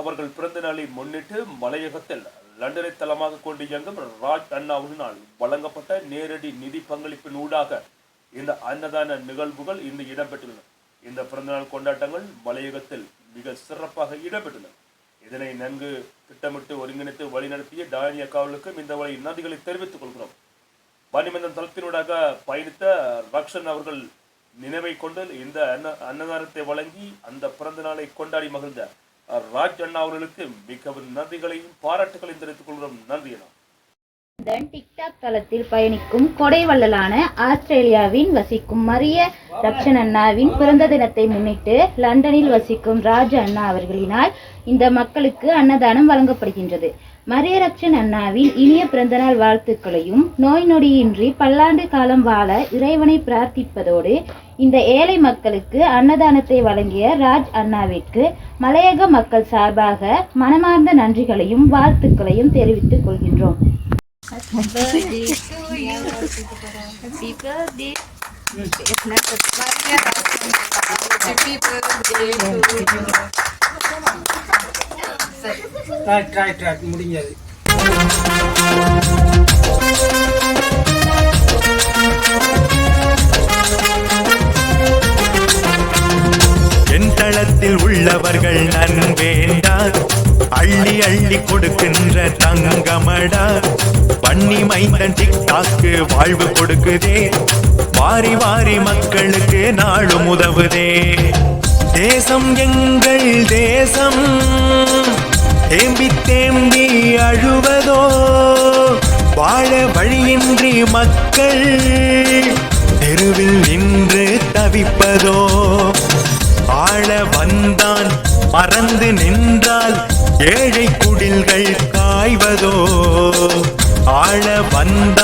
அவர்கள் பிறந்த நாளை முன்னிட்டு மலையகத்தில் லண்டனை தளமாக கொண்டு இயங்கும் ராஜ் அண்ணாவினால் வழங்கப்பட்ட நேரடி நிதி பங்களிப்பின் ஊடாக இந்த அன்னதான நிகழ்வுகள் இன்று இடம்பெற்றுள்ளன. இந்த பிறந்தநாள் கொண்டாட்டங்கள் மலையகத்தில் மிக சிறப்பாக இடம்பெற்றுள்ளன. இதனை நன்கு திட்டமிட்டு ஒருங்கிணைத்து வழிநடத்திய டானி அக்காவுக்கும் இந்த வழி நன்றிகளை தெரிவித்துக் கொள்கிறோம். வன்னிமந்தம் தளத்தினூடாக பயணித்த ரக்ஷன் அவர்கள் நினைவை கொண்டு இந்த அன்னதானத்தை வழங்கி அந்த பிறந்த நாளை கொண்டாடி மகிழ்ந்த ராஜ் அண்ணா அவர்களுக்கு மிகவும் நன்றிகளையும் பாராட்டுகளையும் தெரிவித்துக் கொள்கிறோம். நன்றி அண்ணா. டிக்டாக் தளத்தில் பயணிக்கும் கொடைவள்ளலான ஆஸ்திரேலியாவின் வசிக்கும் மரிய ரக்ஷன் அண்ணாவின் பிறந்த தினத்தை முன்னிட்டு லண்டனில் வசிக்கும் ராஜ் அண்ணா அவர்களினால் இந்த மக்களுக்கு அன்னதானம் வழங்கப்படுகின்றது. மரிய ரக்ஷன் அண்ணாவின் இனிய பிறந்தநாள் வாழ்த்துக்களையும் நோய் நொடியின்றி பல்லாண்டு காலம் வாழ இறைவனை பிரார்த்திப்பதோடு இந்த ஏழை மக்களுக்கு அன்னதானத்தை வழங்கிய ராஜ் அண்ணாவிற்கு மலையக மக்கள் சார்பாக மனமார்ந்த நன்றிகளையும் வாழ்த்துக்களையும் தெரிவித்துக் கொள்கின்றோம். Happy birthday to you. Happy birthday. Happy birthday to you. Try முடிஞ்சது. என் தளத்தில் உள்ளவர்கள் நன்வேண்டார், அள்ளி அள்ளி கொடுக்கின்ற தங்கமடா. வன்னி மைந்தன் டிக்டாக்கு வாழ்வு கொடுக்குதே, வாரி வாரி மக்களுக்கு நாளும் உதவுதே. தேசம் எங்கள் தேசம், தேம்பி தேம்பி அழுவதோ, வாழ வழியின்றி மக்கள் தெருவில் நின்று தவிப்பதோ. ஆள வந்தான் மறந்து நின்றால் ஏழை குடில்கள் காய்வதோ. ஆள வந்தான்